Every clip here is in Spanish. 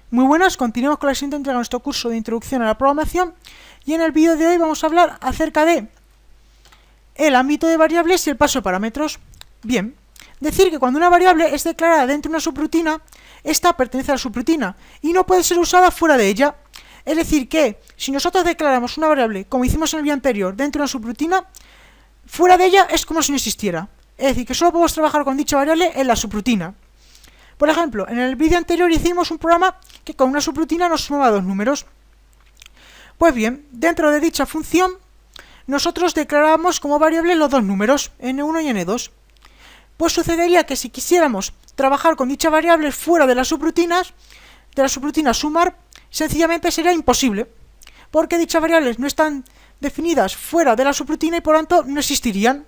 Muy buenas, continuamos con la siguiente entrega de nuestro curso de Introducción a la Programación y en el vídeo de hoy vamos a hablar acerca de el ámbito de variables y el paso de parámetros. Bien, decir que cuando una variable es declarada dentro de una subrutina, esta pertenece a la subrutina y no puede ser usada fuera de ella. Es decir que si nosotros declaramos una variable, como hicimos en el vídeo anterior, dentro de una subrutina, fuera de ella es como si no existiera. Es decir, que solo podemos trabajar con dicha variable en la subrutina. Por ejemplo, en el vídeo anterior hicimos un programa que con una subrutina nos sumaba dos números. Pues bien, dentro de dicha función, nosotros declaramos como variable los dos números, n1 y n2. Pues sucedería que si quisiéramos trabajar con dicha variable fuera de la subrutina sumar, sencillamente sería imposible, porque dichas variables no están definidas fuera de la subrutina y por lo tanto no existirían.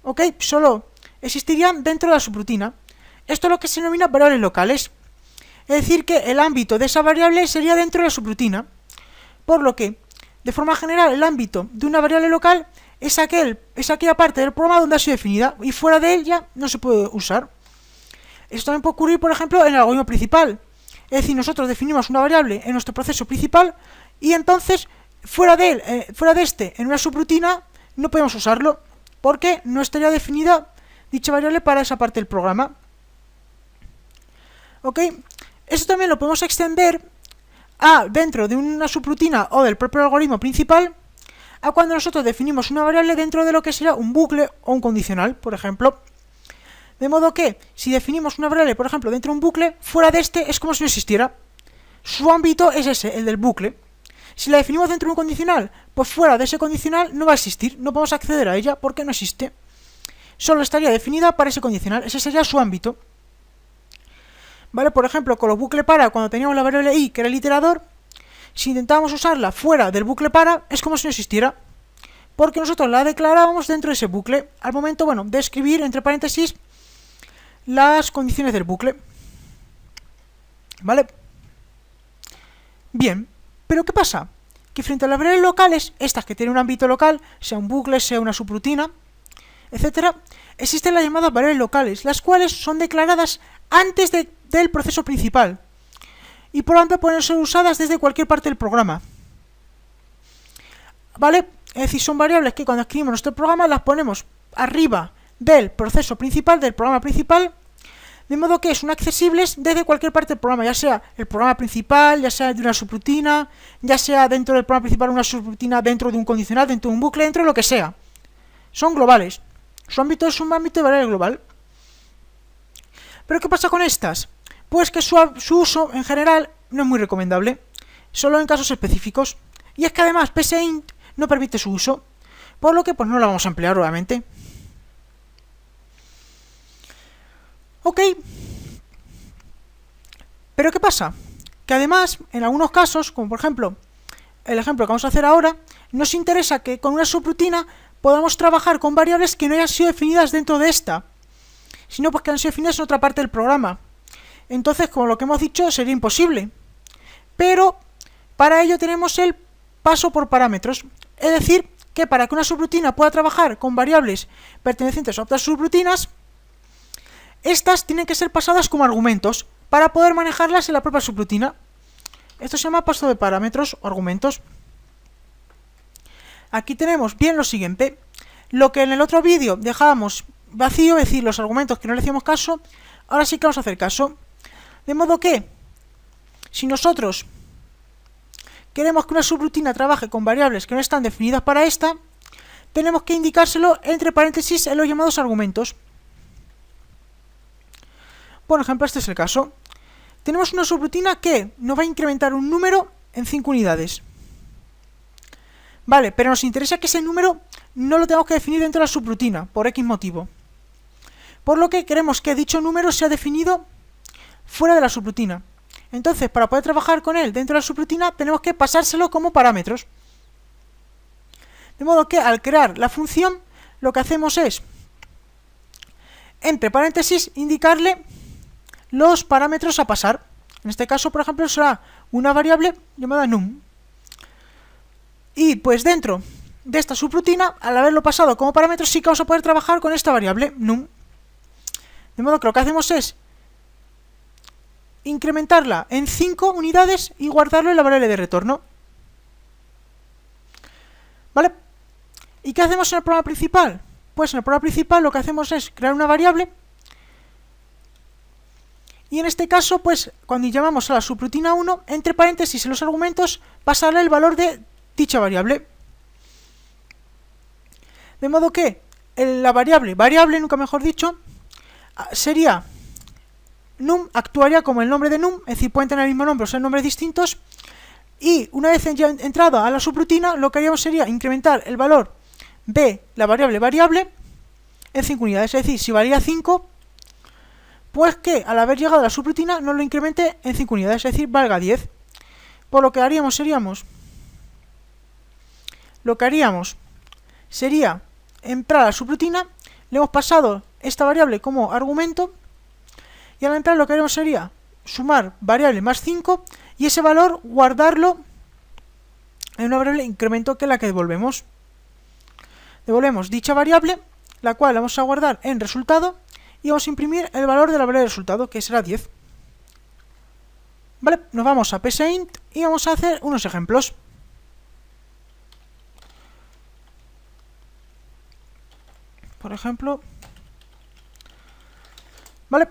¿Ok? Solo existirían dentro de la subrutina. Esto es lo que se denomina variables locales. Es decir, que el ámbito de esa variable sería dentro de la subrutina. Por lo que, de forma general, el ámbito de una variable local es aquella parte del programa donde ha sido definida y fuera de ella no se puede usar. Esto también puede ocurrir, por ejemplo, en el algoritmo principal. Es decir, nosotros definimos una variable en nuestro proceso principal y entonces, fuera de este, en una subrutina, no podemos usarlo porque no estaría definida dicha variable para esa parte del programa. ¿Ok? Esto también lo podemos extender a dentro de una subrutina o del propio algoritmo principal a cuando nosotros definimos una variable dentro de lo que será un bucle o un condicional, por ejemplo. De modo que, si definimos una variable, por ejemplo, dentro de un bucle, fuera de este es como si no existiera. Su ámbito es ese, el del bucle. Si la definimos dentro de un condicional, pues fuera de ese condicional no va a existir, no podemos acceder a ella porque no existe. Solo estaría definida para ese condicional, ese sería su ámbito. ¿Vale? Por ejemplo, con los bucle para, cuando teníamos la variable i, que era el iterador, si intentábamos usarla fuera del bucle para, es como si no existiera, porque nosotros la declarábamos dentro de ese bucle, al momento, de escribir, entre paréntesis, las condiciones del bucle. ¿Vale? Bien, pero ¿qué pasa? Que frente a las variables locales, estas que tienen un ámbito local, sea un bucle, sea una subrutina, etcétera, existen las llamadas variables locales, las cuales son declaradas antes del proceso principal y por lo tanto pueden ser usadas desde cualquier parte del programa. ¿Vale? Es decir, son variables que cuando escribimos nuestro programa las ponemos arriba del proceso principal, del programa principal, de modo que son accesibles desde cualquier parte del programa, ya sea el programa principal, ya sea de una subrutina, ya sea dentro del programa principal una subrutina, dentro de un condicional, dentro de un bucle, dentro de lo que sea. Son globales. Su ámbito es un ámbito de variable global. ¿Pero qué pasa con estas? Pues que su uso en general no es muy recomendable, solo en casos específicos. Y es que además psint no permite su uso, por lo que pues no la vamos a emplear obviamente. Ok. ¿Pero qué pasa? Que además, en algunos casos, como por ejemplo el ejemplo que vamos a hacer ahora, nos interesa que con una subrutina podamos trabajar con variables que no hayan sido definidas dentro de esta, sino pues que han sido definidas en otra parte del programa. Entonces, como lo que hemos dicho, sería imposible. Pero para ello tenemos el paso por parámetros. Es decir, que para que una subrutina pueda trabajar con variables pertenecientes a otras subrutinas, estas tienen que ser pasadas como argumentos para poder manejarlas en la propia subrutina. Esto se llama paso de parámetros o argumentos. Aquí tenemos bien lo siguiente. Lo que en el otro vídeo dejábamos vacío, es decir, los argumentos que no le hacíamos caso, ahora sí que vamos a hacer caso. De modo que, si nosotros queremos que una subrutina trabaje con variables que no están definidas para esta, tenemos que indicárselo entre paréntesis en los llamados argumentos. Por ejemplo, este es el caso. Tenemos una subrutina que nos va a incrementar un número en 5 unidades. Vale, pero nos interesa que ese número no lo tengamos que definir dentro de la subrutina, por X motivo. Por lo que queremos que dicho número sea definido fuera de la subrutina. Entonces, para poder trabajar con él dentro de la subrutina, tenemos que pasárselo como parámetros. De modo que al crear la función, lo que hacemos es, entre paréntesis, indicarle los parámetros a pasar. En este caso, por ejemplo, será una variable llamada num. Y pues dentro de esta subrutina, al haberlo pasado como parámetros, sí que vamos a poder trabajar con esta variable num. De modo que lo que hacemos es incrementarla en 5 unidades y guardarlo en la variable de retorno. ¿Vale? ¿Y qué hacemos en el programa principal? Pues en el programa principal lo que hacemos es crear una variable, y en este caso, pues cuando llamamos a la subrutina 1, entre paréntesis en los argumentos, pasarle el valor de dicha variable. De modo que la variable, nunca mejor dicho, sería num, actuaría como el nombre de num, es decir, pueden tener el mismo nombre o ser nombres distintos, y una vez ya entrado a la subrutina, lo que haríamos sería incrementar el valor de la variable en 5 unidades, es decir, si valía 5, pues que al haber llegado a la subrutina no lo incremente en 5 unidades, es decir, valga 10. Por lo que haríamos sería entrar a la subrutina, le hemos pasado esta variable como argumento, y al entrar lo que haríamos sería sumar variable más 5 y ese valor guardarlo en una variable incremento que es la que devolvemos. Devolvemos dicha variable, la cual vamos a guardar en resultado, y vamos a imprimir el valor de la variable de resultado, que será 10. Vale, nos vamos a psint y vamos a hacer unos ejemplos. Por ejemplo, vale,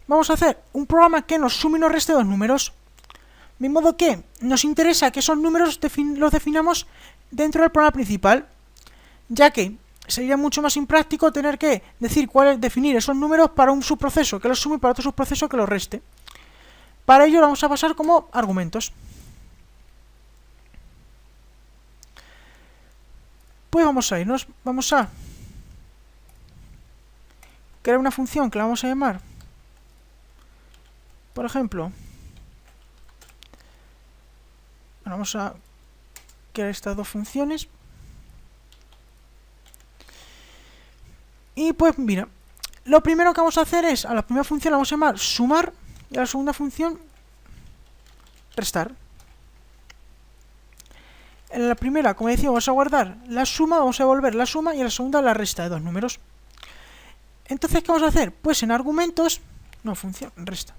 vamos a hacer un programa que nos sume y nos reste 2 números. De modo que nos interesa que esos números los definamos dentro del programa principal, ya que sería mucho más impráctico tener que definir esos números para un subproceso que los sume y para otro subproceso que los reste. Para ello lo vamos a pasar como argumentos. Pues vamos a crear una función que la vamos a llamar, por ejemplo, vamos a crear estas dos funciones. Y pues mira, lo primero que vamos a hacer es, a la primera función la vamos a llamar sumar, y a la segunda función restar. En la primera, como decía, vamos a guardar la suma, vamos a devolver la suma, y en la segunda la resta de 2 números. Entonces, ¿qué vamos a hacer? Pues en argumentos, resta.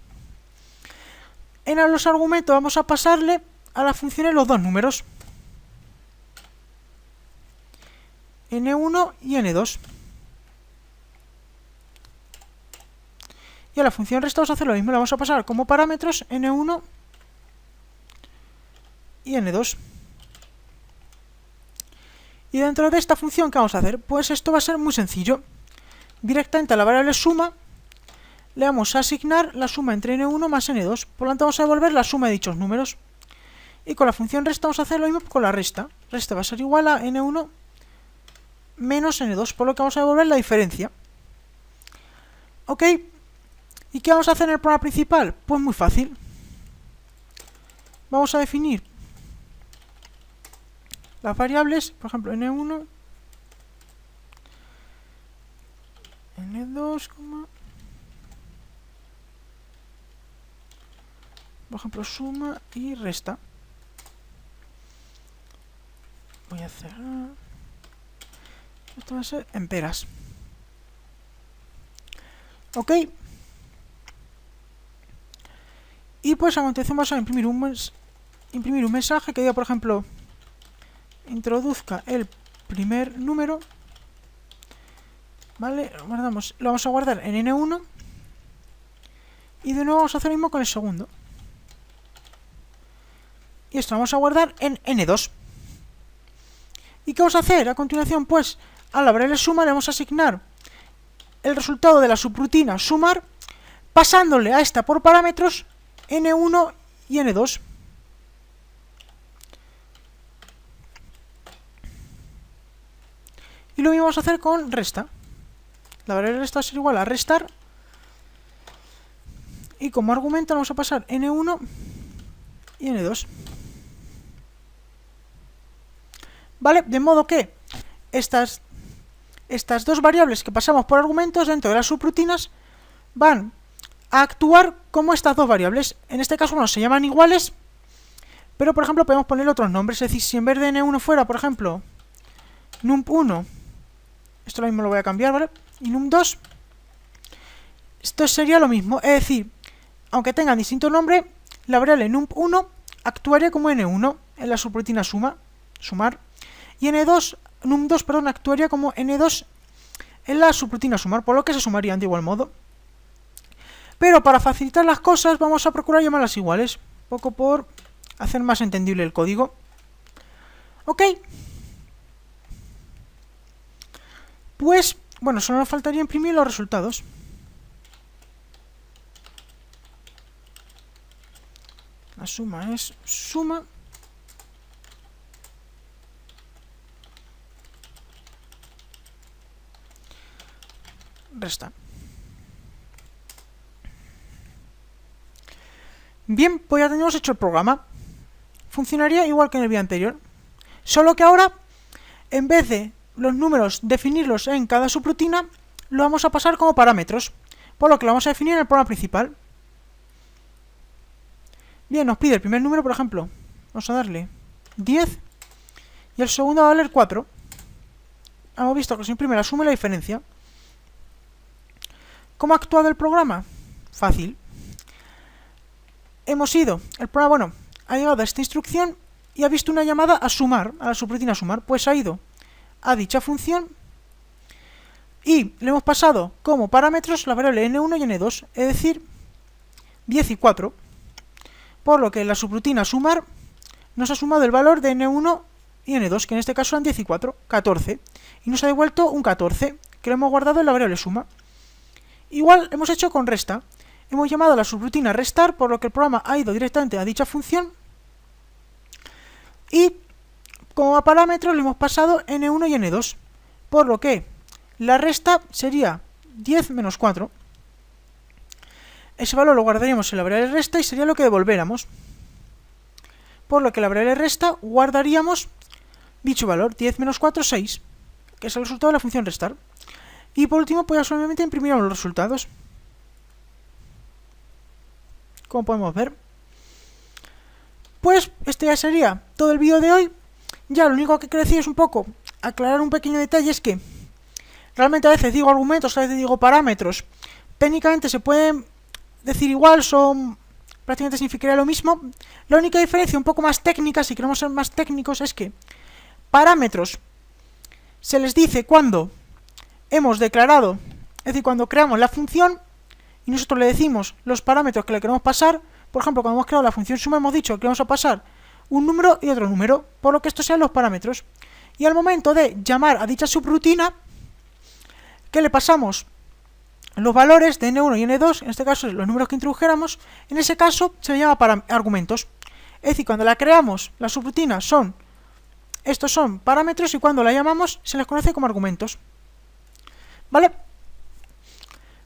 En los argumentos vamos a pasarle a las funciones los 2 números, n1 y n2. Y a la función resta vamos a hacer lo mismo, la vamos a pasar como parámetros n1 y n2. Y dentro de esta función, ¿qué vamos a hacer? Pues esto va a ser muy sencillo. Directamente a la variable suma le vamos a asignar la suma entre n1 más n2. Por lo tanto vamos a devolver la suma de dichos números. Y con la función resta vamos a hacer lo mismo con la resta. Resta va a ser igual a n1 menos n2, por lo que vamos a devolver la diferencia. ¿Ok? ¿Y qué vamos a hacer en el programa principal? Pues muy fácil. Vamos a definir las variables, por ejemplo, n1, n2, por ejemplo, suma y resta. Voy a cerrar. Esto va a ser en peras. ¿Ok? Y pues a continuación vamos a imprimir un mensaje que diga, por ejemplo, introduzca el primer número. ¿Vale? Lo vamos a guardar en n1. Y de nuevo vamos a hacer lo mismo con el segundo. Y esto lo vamos a guardar en n2. ¿Y qué vamos a hacer a continuación? Pues a la variable suma le vamos a asignar el resultado de la subrutina sumar, pasándole a esta por parámetros n1 y n2. Y lo mismo vamos a hacer con resta. La variable resta va a ser igual a restar. Y como argumento vamos a pasar n1 y n2. ¿Vale? De modo que estas dos variables que pasamos por argumentos dentro de las subrutinas van a actuar como estas dos variables. En este caso, bueno, se llaman iguales, pero por ejemplo podemos poner otros nombres. Es decir, si en vez de n1 fuera, por ejemplo, num1, esto lo mismo lo voy a cambiar, ¿vale? Y num2, esto sería lo mismo. Es decir, aunque tengan distinto nombre, la variable num1 actuaría como n1 en la subrutina sumar, y num2 perdón, actuaría como n2 en la subrutina sumar, por lo que se sumarían de igual modo. Pero para facilitar las cosas vamos a procurar llamarlas iguales, un poco por hacer más entendible el código. Ok. Pues, bueno, solo nos faltaría imprimir los resultados. La suma es suma. Resta. Bien, pues ya tenemos hecho el programa. Funcionaría igual que en el vídeo anterior. Solo que ahora, en vez de los números definirlos en cada subrutina, lo vamos a pasar como parámetros. Por lo que lo vamos a definir en el programa principal. Bien, nos pide el primer número, por ejemplo. Vamos a darle 10. Y el segundo va a valer 4. Hemos visto que se imprime la suma y la diferencia. ¿Cómo ha actuado el programa? Fácil. Hemos ido, el programa, bueno, ha llegado a esta instrucción y ha visto una llamada a sumar, a la subrutina sumar, pues ha ido a dicha función y le hemos pasado como parámetros la variable n1 y n2, es decir, 10 y 4, por lo que la subrutina sumar nos ha sumado el valor de n1 y n2, que en este caso eran 10 y 4, 14, y nos ha devuelto un 14, que lo hemos guardado en la variable suma. Igual hemos hecho con resta. Hemos llamado a la subrutina restar, por lo que el programa ha ido directamente a dicha función y como parámetros le hemos pasado n1 y n2, por lo que la resta sería 10 menos 4. Ese valor lo guardaríamos en la variable resta y sería lo que devolviéramos, por lo que la variable resta guardaríamos dicho valor, 10 menos 4, 6, que es el resultado de la función restar. Y por último, pues ya solamente imprimimos los resultados. Como podemos ver, pues este ya sería todo el vídeo de hoy. Ya lo único que quiero decir es un poco aclarar un pequeño detalle, es que realmente a veces digo argumentos, a veces digo parámetros, técnicamente se pueden decir igual, son prácticamente significaría lo mismo. La única diferencia un poco más técnica, si queremos ser más técnicos, es que parámetros se les dice cuando hemos declarado, es decir, cuando creamos la función y nosotros le decimos los parámetros que le queremos pasar. Por ejemplo, cuando hemos creado la función suma hemos dicho que vamos a pasar un número y otro número, por lo que estos sean los parámetros. Y al momento de llamar a dicha subrutina, que le pasamos los valores de n1 y n2, en este caso los números que introdujéramos, en ese caso se le llama para argumentos. Es decir, cuando la creamos, la subrutina estos son parámetros, y cuando la llamamos se les conoce como argumentos. ¿Vale?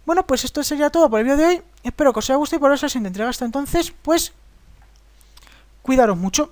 Bueno, pues esto sería todo por el vídeo de hoy. Espero que os haya gustado y por eso os entrega hasta entonces, pues cuidaros mucho.